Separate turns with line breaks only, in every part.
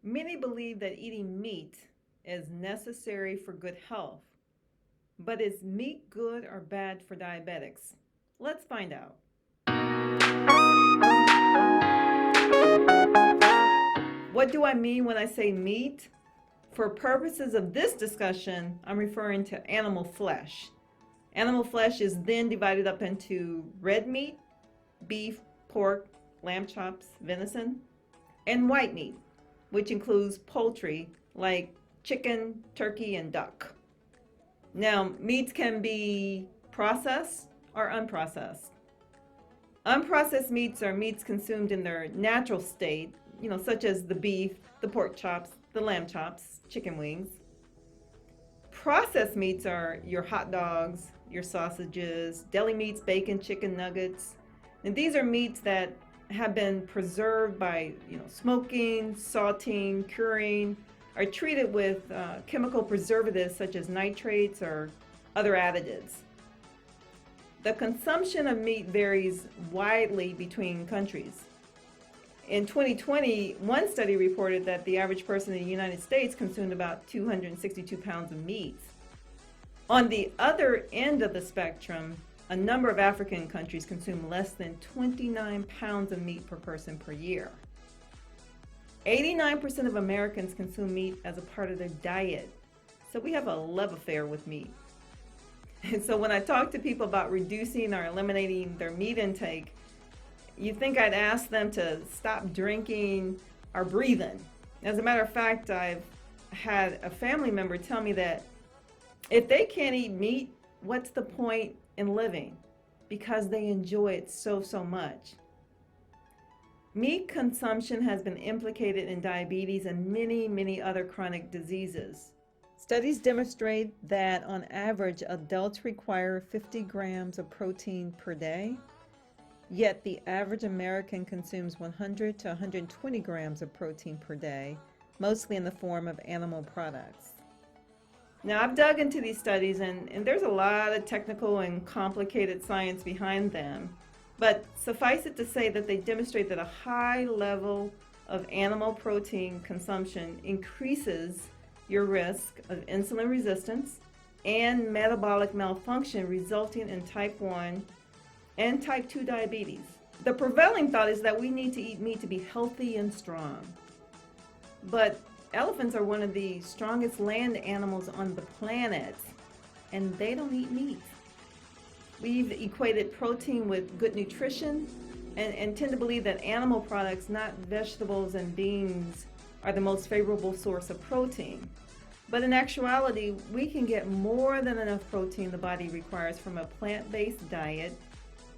Many believe that eating meat is necessary for good health, but is meat good or bad for diabetics? Let's find out. What do I mean when I say meat? For purposes of this discussion, I'm referring to animal flesh. Animal flesh is then divided up into red meat, beef, pork, lamb chops, venison, and white meat, which includes poultry like chicken, turkey, and duck. Now, meats can be processed or unprocessed. Unprocessed meats are meats consumed in their natural state, such as the beef, the pork chops, the lamb chops, chicken wings. Processed meats are your hot dogs, your sausages, deli meats, bacon, chicken nuggets. And these are meats that have been preserved by, smoking, salting, curing, are treated with chemical preservatives such as nitrates or other additives. The consumption of meat varies widely between countries. In 2020, one study reported that the average person in the United States consumed about 262 pounds of meat. On the other end of the spectrum, a number of African countries consume less than 29 pounds of meat per person per year. 89% of Americans consume meat as a part of their diet, so we have a love affair with meat. And so when I talk to people about reducing or eliminating their meat intake, you think I'd ask them to stop drinking or breathing. As a matter of fact, I've had a family member tell me that if they can't eat meat, what's the point in living? Because they enjoy it so much. Meat consumption has been implicated in diabetes and many other chronic diseases. Studies demonstrate that on average, adults require 50 grams of protein per day, yet the average American consumes 100 to 120 grams of protein per day, mostly in the form of animal products. Now, I've dug into these studies, and there's a lot of technical and complicated science behind them, but suffice it to say that they demonstrate that a high level of animal protein consumption increases your risk of insulin resistance and metabolic malfunction, resulting in type 1 and type 2 diabetes. The prevailing thought is that we need to eat meat to be healthy and strong. But elephants are one of the strongest land animals on the planet, and they don't eat meat. We've equated protein with good nutrition and tend to believe that animal products, not vegetables and beans, are the most favorable source of protein. But in actuality, we can get more than enough protein the body requires from a plant-based diet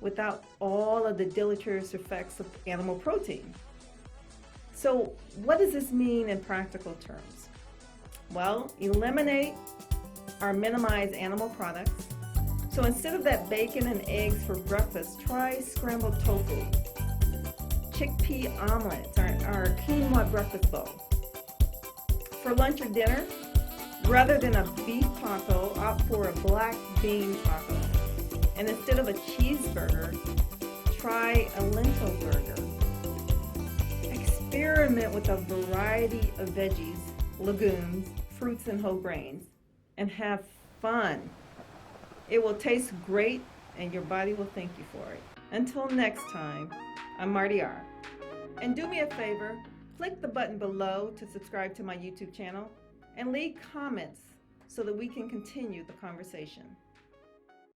without all of the deleterious effects of animal protein. So what does this mean in practical terms? Well, eliminate or minimize animal products. So instead of that bacon and eggs for breakfast, try scrambled tofu, chickpea omelets, or quinoa breakfast bowl. For lunch or dinner, rather than a beef taco, opt for a black bean taco. And instead of a cheeseburger, try a lentil burger. Experiment with a variety of veggies, legumes, fruits, and whole grains, and have fun. It will taste great, and your body will thank you for it. Until next time, I'm Marti R. And do me a favor, click the button below to subscribe to my YouTube channel and leave comments so that we can continue the conversation.